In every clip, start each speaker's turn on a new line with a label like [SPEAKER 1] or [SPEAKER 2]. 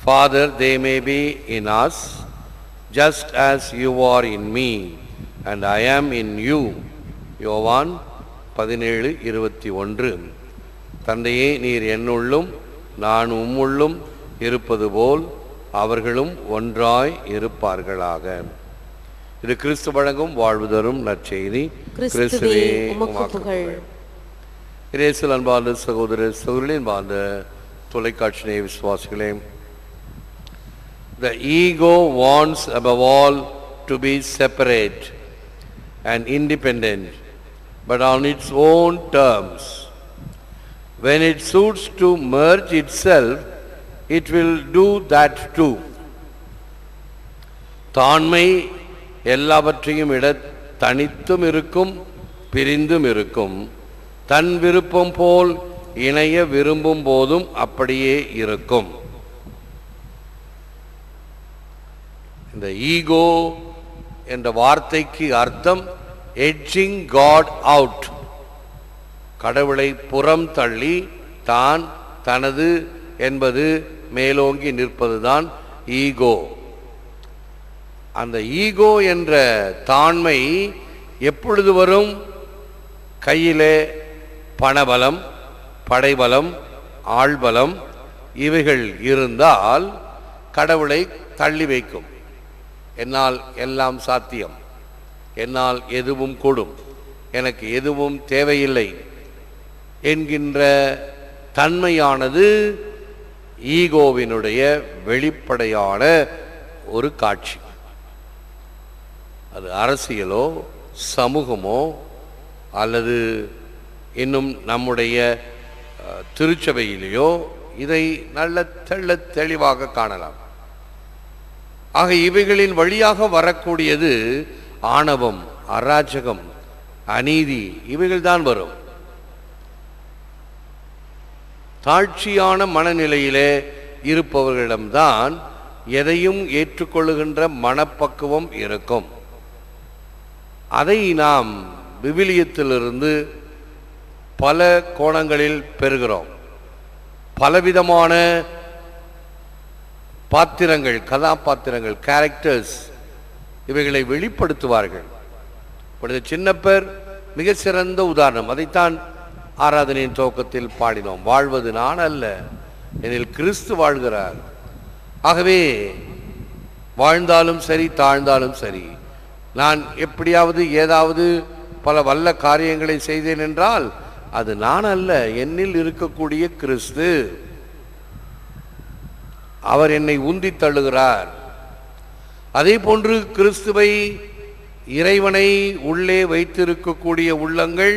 [SPEAKER 1] Father, they may be in us, just as you are in me, and I am in you. யோவான் 17:21. தந்தையே, நீர் என்னுள்ளும் நான் உம்முள்ளும் இருப்பது போல் அவர்களும் ஒன்றாய் இருப்பார்களாக. இது கிறிஸ்து வழங்கும் வாழ்வு தரும் நற்செய்தி. கிறிஸ்துவே உமக்கு புகழ். இயேசுவில் அன்பார்ந்த சகோதர சகோதரிகளே, அன்பார்ந்த தொலைக்காட்சி நேய விசுவாசிகளே, the ego wants above all to be separate and independent, but on its own terms. When it suits to merge itself, it will do that too. தான்மை எல்லாவற்றையும் விட தனித்தும் இருக்கும், பிரிந்தும் இருக்கும். தன் விருப்பம் போல் இணைய விரும்பும் போதும் அப்படியே இருக்கும். இந்த ஈகோ என்ற வார்த்தைக்கு அர்த்தம் எட்ஜிங் காட் அவுட், கடவுளை புறம் தள்ளி தான் தனது என்பது மேலோங்கி நிற்பதுதான் ஈகோ. அந்த ஈகோ என்ற தாண்மை எப்பொழுது வரும்? கையிலே பணபலம், படைபலம், ஆள்பலம் இவைகள் இருந்தால் கடவுளை தள்ளி வைக்கும். என்னால் எல்லாம் சாத்தியம், என்னால் எதுவும் கூடும், எனக்கு எதுவும் தேவையில்லை என்கின்ற தன்மையானது ஈகோவினுடைய வெளிப்படையான ஒரு காட்சி. அது அரசியலோ சமூகமோ அல்லது இன்னும் நம்முடைய திருச்சபையிலேயோ இதை நல்ல தெளிவாக காணலாம். ஆக இவைகளின் வழியாக வரக்கூடியது ஆணவம், அராஜகம், அநீதி இவைகள்தான் வரும். தாழ்ச்சியான மனநிலையிலே இருப்பவர்களிடம்தான் எதையும் ஏற்றுக்கொள்ளுகின்ற மனப்பக்குவம் இருக்கும். அதை நாம் விவிலியத்திலிருந்து பல கோணங்களில் பெறுகிறோம். பலவிதமான பாத்திரங்கள், கதாபாத்திரங்கள், கேரக்டர்ஸ் இவைகளை வெளிப்படுத்துவார்கள். இப்பொழுது சின்னப்பர் மிக சிறந்த உதாரணம். அதைத்தான் ஆராதனையின் துவக்கத்தில் பாடினோம். வாழ்வது நான் அல்ல, எனில் கிறிஸ்து வாழ்கிறார். ஆகவே வாழ்ந்தாலும் சரி, தாழ்ந்தாலும் சரி, நான் எப்படியாவது ஏதாவது பல வல்ல காரியங்களை செய்தேன் என்றால் அது நான் அல்ல, என்னில் இருக்கக்கூடிய கிறிஸ்து. அவர் என்னை உந்தி தள்ளுகிறார். அதே போன்று கிறிஸ்துவை, இறைவனை உள்ளே வைத்திருக்கக்கூடிய உள்ளங்கள்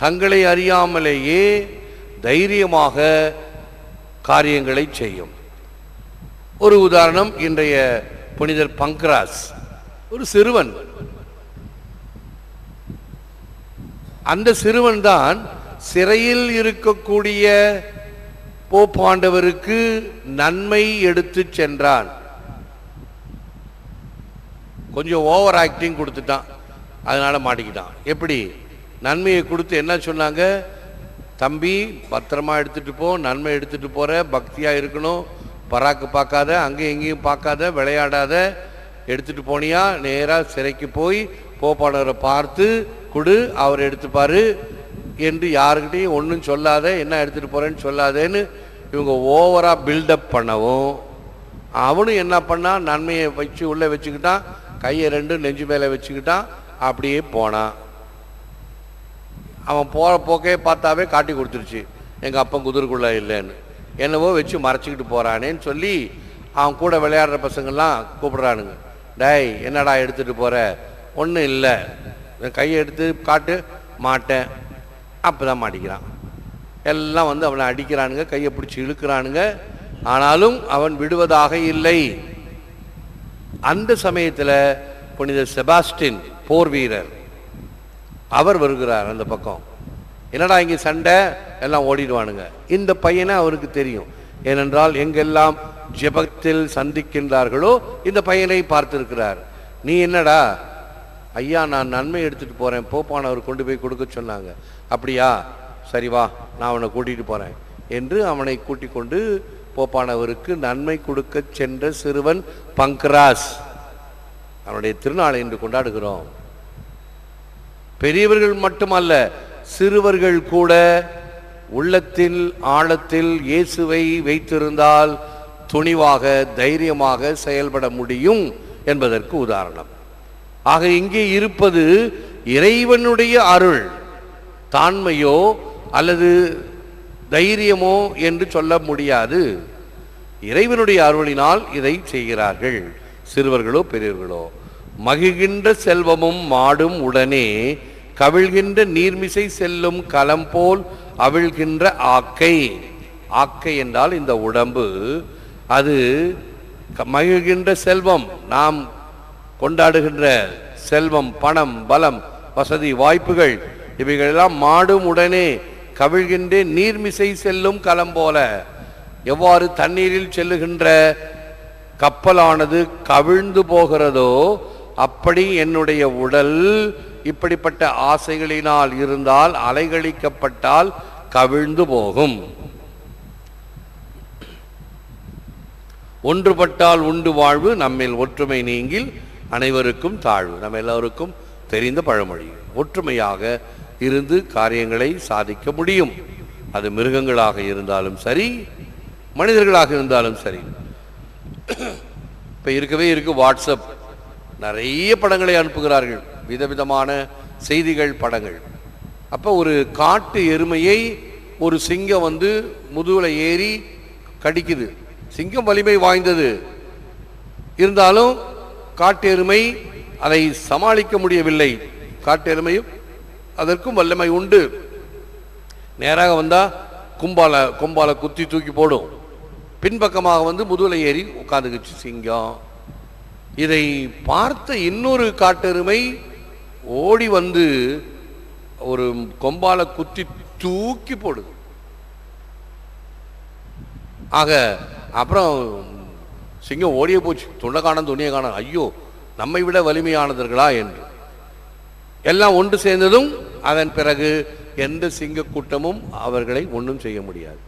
[SPEAKER 1] தங்களை அறியாமலேயே தைரியமாக காரியங்களை செய்யும். ஒரு உதாரணம், இன்றைய புனிதர் பங்கராஸ் ஒரு சிறுவன். அந்த சிறுவன் தான் சிறையில் இருக்கக்கூடிய போப்பாண்டவருக்கு நன்மை எடுத்து சென்றான். கொஞ்சம் ஓவர் ஆக்டிங் கொடுத்துட்டான், அதனால மாட்டிக்கிட்டான். எப்படி? நன்மையை கொடுத்து என்ன சொன்னாங்க? தம்பி பத்திரமா எடுத்துட்டு போ, நன்மை எடுத்துட்டு போற, பக்தியா இருக்கணும், பராக்கு பார்க்காத, அங்கேயும் எங்கேயும் பார்க்காத, விளையாடாத, எடுத்துட்டு போனியா நேராக சிறைக்கு போய் போப்பாண்டவரை பார்த்து கொடு, அவர் எடுத்துப்பாரு என்று யாருக்கிட்டையும் ஒன்றும் சொல்லாத, என்ன எடுத்துட்டு போறேன்னு சொல்லாதேன்னு இவங்க ஓவரா பில்டப் பண்ணவும், அவனும் என்ன பண்ணான்? நன்மையை வச்சு உள்ளே வச்சுக்கிட்டான், கையை ரெண்டு நெஞ்சு மேலே வச்சுக்கிட்டான், அப்படியே போனான். அவன் போகிற போக்கே பார்த்தாவே காட்டி கொடுத்துருச்சு, எங்கள் அப்பன் குதிரைக்குள்ளே இல்லைன்னு. என்னவோ வச்சு மறைச்சிக்கிட்டு போகிறானேன்னு சொல்லி அவன் கூட விளையாடுற பசங்கள்லாம் கூப்பிடுறானுங்க. டேய், என்னடா எடுத்துகிட்டு போகிற? ஒன்றும் இல்லை, கையை எடுத்து காட்டு. மாட்டேன். அப்போ தான் மாட்டிக்கிறான். எல்லாம் வந்து அவனை அடிக்கிறானுங்க, கையை பிடிச்சி இழுக்கிறானுங்க. ஆனாலும் அவன் விடுவதாக இல்லை. அந்த சமயத்தில் புனித செபாஸ்டின் போர் வீரர் அவர் வருகிறார். அந்த பக்கம் என்னடா இங்கே சண்டை, எல்லாம் ஓடிடுவானுங்க. இந்த பையனை அவருக்கு தெரியும். ஏனென்றால் எங்கெல்லாம் ஜெபத்தில் சந்திக்கின்றார்களோ இந்த பையனை பார்த்திருக்கிறார். நீ என்னடா? ஐயா, நான் நன்மை எடுத்துட்டு போறேன், போப்பானவர் கொண்டு போய் கொடுக்க சொன்னாங்க. அப்படியா? சரி வா, நான் அவனை கூட்டிட்டு போறேன் என்று அவனை கூட்டிக் கொண்டு போப்பானவருக்கு நன்மை கொடுக்க சென்ற சிறுவன் பங்கராஸ், அவனுடைய திருநாளை இன்று கொண்டாடுகிறோம். பெரியவர்கள் மட்டுமல்ல, சிறுவர்கள் கூட உள்ளத்தில் ஆழத்தில் இயேசுவை வைத்திருந்தால் துணிவாக தைரியமாக செயல்பட முடியும் என்பதற்கு உதாரணம். ஆக இங்கே இருப்பது இறைவனுடைய அருள், தாண்மையோ அல்லது தைரியமோ என்று சொல்ல முடியாது. இறைவனுடைய அருளினால் இதை செய்கிறார்கள், சிறுவர்களோ பெரியவர்களோ. மகிழ்கின்ற செல்வமும் மாடும் உடனே கவிழ்கின்ற நீர்மிசை செல்லும் களம் போல் அவிழ்கின்ற ஆக்கை. ஆக்கை என்றால் இந்த உடம்பு. அது மகிழ்கின்ற செல்வம், நாம் கொண்டாடுகின்ற செல்வம், பணம், பலம், வசதி, வாய்ப்புகள், இவைகளெல்லாம் மாடும் உடனே கவிழ்கின்ற நீர்மிசை செல்லும் களம் போல. எவ்வாறு தண்ணீரில் செல்லுகின்ற கப்பலானது கவிழ்ந்து போகிறதோ அப்படி என்னுடைய உடல் இப்படிப்பட்ட ஆசைகளினால் இருந்தால், அலைகழிக்கப்பட்டால் கவிழ்ந்து போகும். ஒன்றுபட்டால் உண்டு வாழ்வு, நம்மில் ஒற்றுமை நீங்கில் அனைவருக்கும் தாழ்வு. நம்ம எல்லோருக்கும் தெரிந்த பழமொழி. ஒற்றுமையாக இருந்து காரியங்களை சாதிக்க முடியும். அது மிருகங்களாக இருந்தாலும் சரி, மனிதர்களாக இருந்தாலும் சரி. இப்போ இருக்கவே இருக்கு வாட்ஸ்அப், நிறைய படங்களை அனுப்புகிறார்கள், விதவிதமான செய்திகள், படங்கள். அப்போ ஒரு காட்டு எருமையை ஒரு சிங்கம் வந்து முதுகுல ஏறி கடிக்குது. சிங்கம் வலிமை வாய்ந்தது, இருந்தாலும் காட்டு எருமை அதை சமாளிக்க முடியவில்லை. காட்டு எருமையும் அதற்கும் வல்லமை உண்டு. நேராக வந்தா கொம்பால குத்தி தூக்கி போடும். பின்பக்கமாக வந்து முதுகுல ஏறி உட்காந்துக்குச்சு சிங்கம். இதை பார்த்த இன்னொரு காட்டெருமை ஓடி வந்து ஒரு கொம்பால குத்தி தூக்கி போடுது. ஆக அப்புறம் சிங்கம் ஓடியே போச்சு. துண்டை காணும் துணியை காணும், ஐயோ நம்மை விட வலிமையானவர்களா என்று. எல்லாம் ஒன்று சேர்ந்ததும் அதன் பிறகு எந்த சிங்க கூட்டமும் அவர்களை ஒன்றும் செய்ய முடியாது.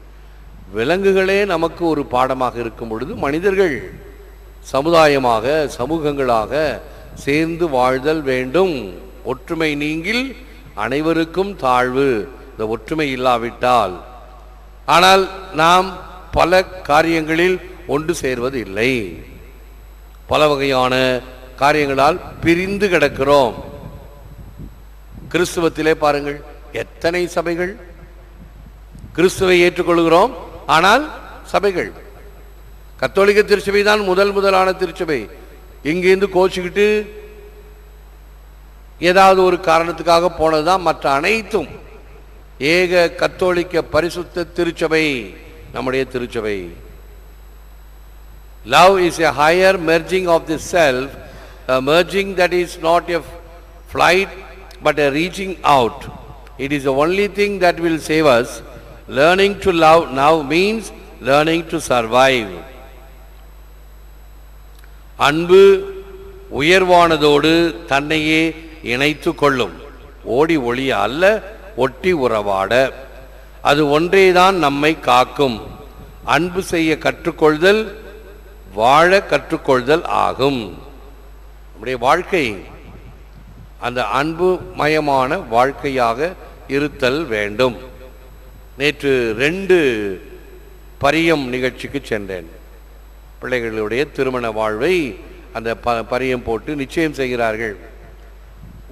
[SPEAKER 1] விலங்குகளே நமக்கு ஒரு பாடமாக இருக்கும் பொழுது, மனிதர்கள் சமுதாயமாக சமூகங்களாக சேர்ந்து வாழ்தல் வேண்டும். ஒற்றுமை நீங்கில் அனைவருக்கும் தாழ்வு. இந்த ஒற்றுமை இல்லாவிட்டால், ஆனால் நாம் பல காரியங்களில் ஒன்று சேர்வது இல்லை. பல வகையான காரியங்களால் பிரிந்து கிடக்கிறோம். கிறிஸ்துவத்திலே பாருங்கள், எத்தனை சபைகள். கிறிஸ்துவை ஏற்றுக்கொள்கிறோம், ஆனால் சபைகள். கத்தோலிக்க திருச்சபை தான் முதலான திருச்சபை. இங்கிருந்து கோச்சிக்கிட்டு ஏதாவது ஒரு காரணத்துக்காக போனதுதான். மற்ற அனைத்தும் ஏக கத்தோலிக்க பரிசுத்த திருச்சபை நம்முடைய திருச்சபை. Love is a higher merging of the self, a merging that is not a flight but a reaching out. It is the only thing that will save us. Learning to love now means learning to survive. அன்பு உயர்வானதோடு தன்னையே இணைத்து கொள்ளும். ஓடி ஒளிய அல்ல, ஒட்டி உறவாட. அது ஒன்றேதான் நம்மை காக்கும். அன்பு செய்ய கற்றுக்கொள்தல் வாழ கற்றுக்கொள்தல் ஆகும். நம்முடைய வாழ்க்கை அந்த அன்பு மயமான வாழ்க்கையாக இருத்தல் வேண்டும். நேற்று 2 பரியம் நிகழ்ச்சிக்கு சென்றேன். பிள்ளைகளுடைய திருமண வாழ்வை அந்த பரியம் போட்டு நிச்சயம் செய்கிறார்கள்.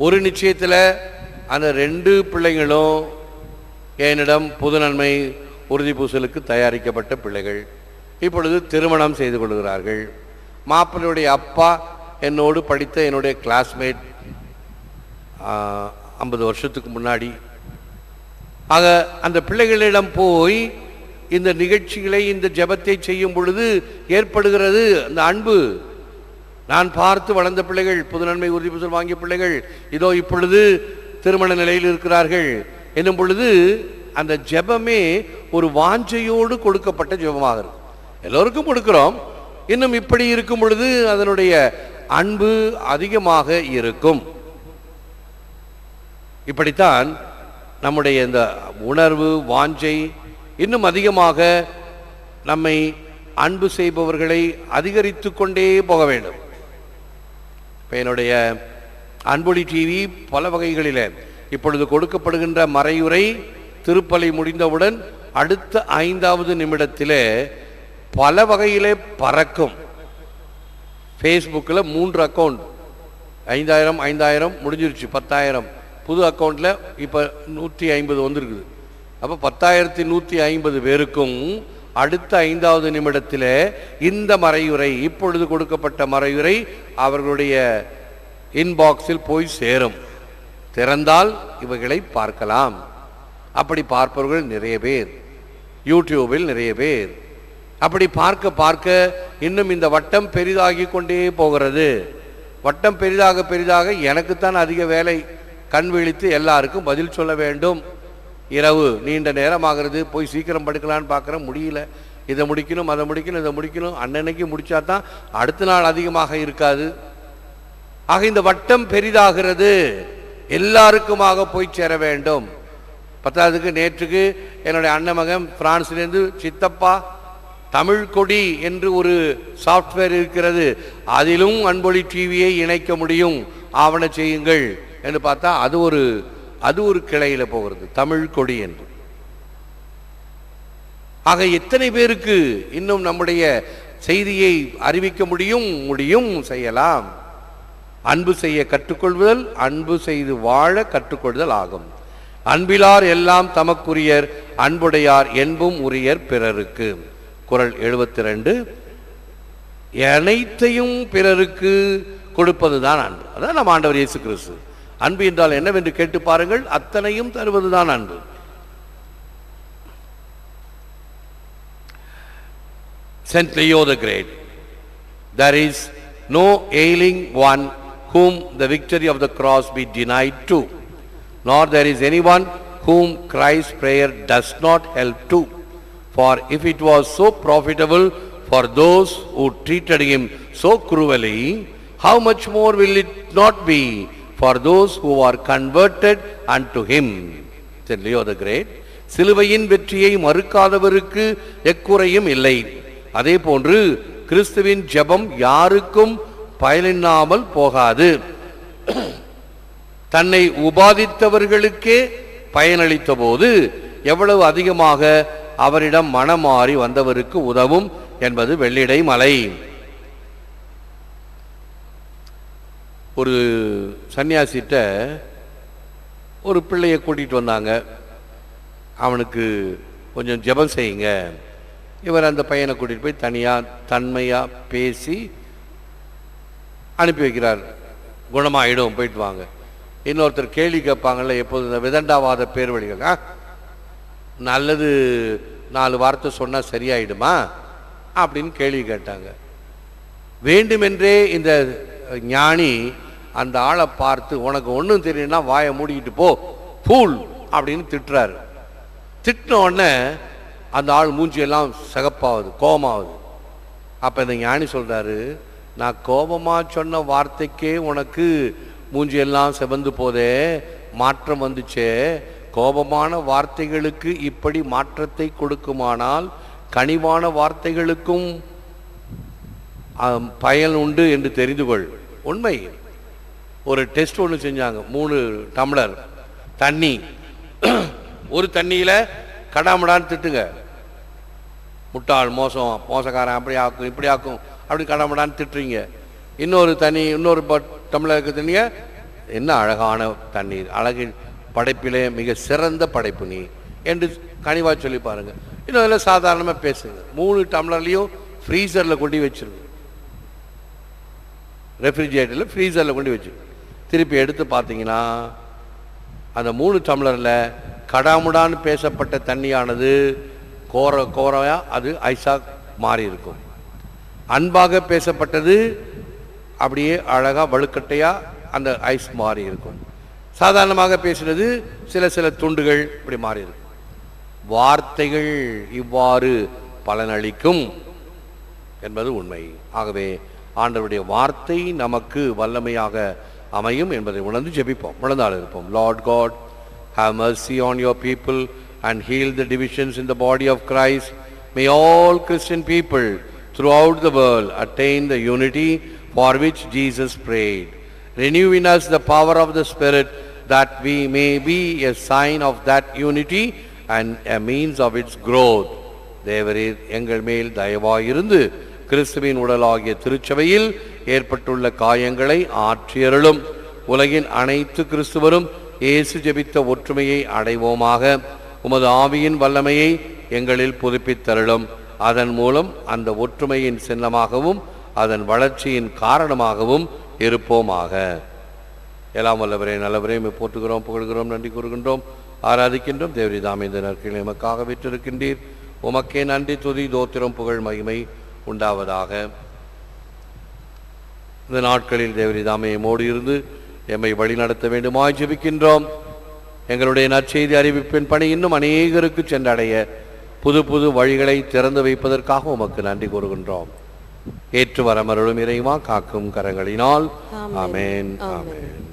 [SPEAKER 1] ஒரு நிச்சயத்தில் அந்த 2 பிள்ளைகளும் என்னிடம் புது நன்மை உறுதி பூசலுக்கு தயாரிக்கப்பட்ட பிள்ளைகள். இப்பொழுது திருமணம் செய்து கொள்கிறார்கள். மாப்பிள்ளையுடைய அப்பா என்னோடு படித்த என்னுடைய கிளாஸ்மேட் 50 வருஷத்துக்கு முன்னாடி. ஆக அந்த பிள்ளைகளிடம் போய் இந்த நிகழ்ச்சிகளை, இந்த ஜெபத்தை செய்யும் பொழுது ஏற்படுகிறது அந்த அன்பு. நான் பார்த்து வளர்ந்த பிள்ளைகள், புது நன்மை உறுதி பூசல் வாங்கிய பிள்ளைகள் இதோ இப்பொழுது திருமண நிலையில் இருக்கிறார்கள் என்னும் பொழுது அந்த ஜெபமே ஒரு வாஞ்சையோடு கொடுக்கப்பட்ட ஜெபமாக இருக்கும். எல்லோருக்கும் கொடுக்கிறோம். இன்னும் இப்படி இருக்கும் பொழுது அதனுடைய அன்பு அதிகமாக இருக்கும். இப்படித்தான் நம்முடைய இந்த உணர்வு, வாஞ்சை இன்னும் அதிகமாக நம்மை அன்பு செய்பவர்களை அதிகரித்து கொண்டே போக வேண்டும். இப்போ என்னுடைய அன்பொலி டிவி பல வகைகளில் இப்பொழுது கொடுக்கப்படுகின்ற மறையுரை திருப்பலி முடிந்தவுடன் அடுத்த 5வது நிமிடத்திலே பல வகையிலே பறக்கும். ஃபேஸ்புக்கில் 3 அக்கௌண்ட் 5000 முடிஞ்சிருச்சு, 10,000 புது அக்கௌண்ட்டில் இப்போ 150 வந்துருக்குது. அப்போ 10,150 பேருக்கும் அடுத்த 5வது நிமிடத்தில் இந்த மறையுரை, இப்பொழுது கொடுக்கப்பட்ட மறையுரை அவர்களுடைய இன்பாக்ஸில் போய் சேரும். திறந்தால் இவைகளை பார்க்கலாம். அப்படி பார்ப்பவர்கள் நிறைய பேர், யூடியூபில் நிறைய பேர். அப்படி பார்க்க பார்க்க இன்னும் இந்த வட்டம் பெரிதாகி கொண்டே போகிறது. வட்டம் பெரிதாக பெரிதாக எனக்குத்தான் அதிக வேலை. கண் விழித்து எல்லாருக்கும் பதில் சொல்ல வேண்டும். இரவு நீண்ட நேரமாகிறது, போய் சீக்கிரம் படுக்கலான்னு பார்க்குறேன், முடியல. இதை முடிக்கணும், அதை முடிக்கணும், இதை முடிக்கணும். அன்னன்னைக்கு முடித்தா தான் அடுத்த நாள் அதிகமாக இருக்காது. ஆக இந்த வட்டம் பெரிதாகிறது, எல்லாருக்குமாக போய் சேர வேண்டும். பத்தாவதுக்கு நேற்றுக்கு என்னுடைய அண்ணன் மகன் பிரான்ஸ்லேருந்து, சித்தப்பா தமிழ் கொடி என்று ஒரு சாஃப்ட்வேர் இருக்கிறது, அதிலும் அன்பொலி டிவியை இணைக்க முடியும், ஆவண செய்யுங்கள் என்று பார்த்தா அது ஒரு கிளையில் போகிறது, தமிழ் கொடி என்று. ஆக எத்தனை பேருக்கு இன்னும் நம்முடைய செய்தியை அறிவிக்க முடியும் செய்யலாம். அன்பு செய்ய கற்றுக்கொள்வதல் அன்பு செய்து வாழ கற்றுக்கொள்தல் ஆகும். அன்பிலார் எல்லாம் தமக்குரியர், அன்புடையார் என்பும் உரியர் பிறருக்கு. குறள் 72. அனைத்தையும் பிறருக்கு கொடுப்பதுதான் அன்பு. அதான் நம்ம ஆண்டவர் இயேசு கிறிஸ்து. அன்பு என்றால் என்னவென்று கேட்டு பாருங்கள். அத்தனையும் தருவதுதான் அன்பு. Saint Leo the Great. There is no ailing one whom the victory of the cross be denied to, nor there is anyone whom Christ's prayer does not help to. For if it was so profitable for those who treated him so cruelly, how much more will it not be for those who are converted unto him? Saint Leo the Great. சிலுவையின் வெற்றியை மறுக்காதவருக்கு எக்குறையும் இல்லை. அதே போன்று கிறிஸ்துவின் ஜெபம் யாருக்கும் பயனில்லாமல் போகாது. தன்னை உபாதித்தவர்களுக்கே பயனளித்த போது எவ்வளவு அதிகமாக அவரிடம் மனமாறி வந்தவருக்கு உதவும் என்பது வெள்ளிடை மலை. ஒரு சன்னியாசிட்ட ஒரு பிள்ளையை கூட்டிகிட்டு வந்தாங்க. அவனுக்கு கொஞ்சம் ஜெபம் செய்யுங்க. இவர் அந்த பையனை கூட்டிகிட்டு போய் தனியாக தன்மையாக பேசி அனுப்பி வைக்கிறார். குணமாயிடும், போயிட்டு வாங்க. இன்னொருத்தர் கேள்வி கேட்பாங்கள்ல, எப்போது இந்த விதண்டாவாத பேர் வழிகள், நல்லது 4 வார்த்தை சொன்னால் சரியாயிடுமா அப்படின்னு கேள்வி கேட்டாங்க. வேண்டுமென்றே இந்த ஞானி அந்த ஆளை பார்த்து, உனக்கு ஒன்றும் தெரியும்னா வாயை மூடிக்கிட்டு போ, ஃபூல் அப்படின்னு திட்டுறாரு. திட்டின உடனே அந்த ஆள் மூஞ்சியெல்லாம் சிகப்பாகுது, கோபமாகுது. அப்போ இந்த ஞானி சொல்கிறாரு, நான் கோபமாக சொன்ன வார்த்தைக்கே உனக்கு மூஞ்சியெல்லாம் செவந்து போதே, மாற்றம் வந்துச்சே. கோபமான வார்த்தைகளுக்கு இப்படி மாற்றத்தை கொடுக்குமானால் கனிவான வார்த்தைகளுக்கும் பயன் உண்டு என்று தெரிந்து கொள். உண்மை. ஒரு டெஸ்ட் ஒன்று செஞ்சாங்க. 3 டம்ளர் தண்ணி, ஒரு தண்ணியில் கடாமடான்னு திட்டுங்க, முட்டாள், மோசக்காரன், அப்படி ஆக்கும் இப்படி ஆக்கும் அப்படி கடாமடான்னு திட்டுறீங்க. இன்னொரு டம்ளருக்கு தண்ணியை, என்ன அழகான தண்ணீர், அழகின் படைப்பிலே மிக சிறந்த படைப்பு நீ என்று கனிவாக சொல்லி பாருங்க. இன்னும் அதில் சாதாரணமாக பேசுங்க. 3 டம்ளர்லையும் ஃப்ரீசரில் கொண்டு வச்சிருங்க, ரெஃப்ரிஜிரேட்டரில் ஃப்ரீசரில் கொண்டு வச்சு திருப்பி எடுத்து பார்த்தீங்கன்னா அந்த 3 டம்ளரில் கடாமுடான்னு பேசப்பட்ட தண்ணியானது கோரையாக அது ஐஸாக மாறி இருக்கும். அன்பாக பேசப்பட்டது அப்படியே அழகாக வழுக்கட்டையாக அந்த ஐஸ் மாறி இருக்கும். சாதாரணமாக பேசுகிறது சில துண்டுகள் இப்படி மாறி இருக்கும். வார்த்தைகள் இவ்வாறு பலனளிக்கும் என்பது உண்மை. ஆகவே ஆண்டவருடைய வார்த்தை நமக்கு வல்லமையாக அமையும் என்பதை உணர்ந்து ஜெபிப்போம், முழந்தாள் இருப்போம். Lord God, have mercy on your people and heal the divisions in the body of Christ May all Christian people throughout the world attain the unity for which Jesus prayed. Renew in us the power of the Spirit, that we may be a sign of that unity and a means of its growth. தேவரீர் எங்கள் மேல் தயவாயிருந்து கிறிஸ்துவின் உடலாகிய திருச்சபையில் ஏற்பட்டுள்ள காயங்களை ஆற்றியருளும். உலகின் அனைத்து கிறிஸ்துவரும் இயேசு ஜெபித்த ஒற்றுமையை அடைவோமாக. உமது ஆவியின் வல்லமையை எங்களில் புதுப்பித்தருளும். அதன் மூலம் அந்த ஒற்றுமையின் சின்னமாகவும் அதன் வளர்ச்சியின் காரணமாகவும் இருப்போமாக. எல்லாம் வல்லவரே நல்லவரே போற்றுகிறோம், புகழ்கிறோம், நன்றி கூறுகின்றோம், ஆராதிக்கின்றோம். தேவரீ தாமே இந்த நாட்களில் எமக்காக விற்றிருக்கின்றீர். உமக்கே நன்றி, துதி, தோத்திரம், புகழ், மகிமை உண்டாவதாக. இந்த நாட்களில் தேவரீ தாமே எம்மோடு இருந்து எம்மை வழி நடத்த வேண்டுமாய் ஜெபிக்கின்றோம். எங்களுடைய நற்செய்தி அறிவிப்பின் பணி இன்னும் அநேகருக்கு சென்றடைய புது புது வழிகளை திறந்து வைப்பதற்காக உமக்கு நன்றி கூறுகின்றோம். ஏற்று வரமருளும் இறைவா, காக்கும் கரங்களினால். ஆமென், ஆமென்.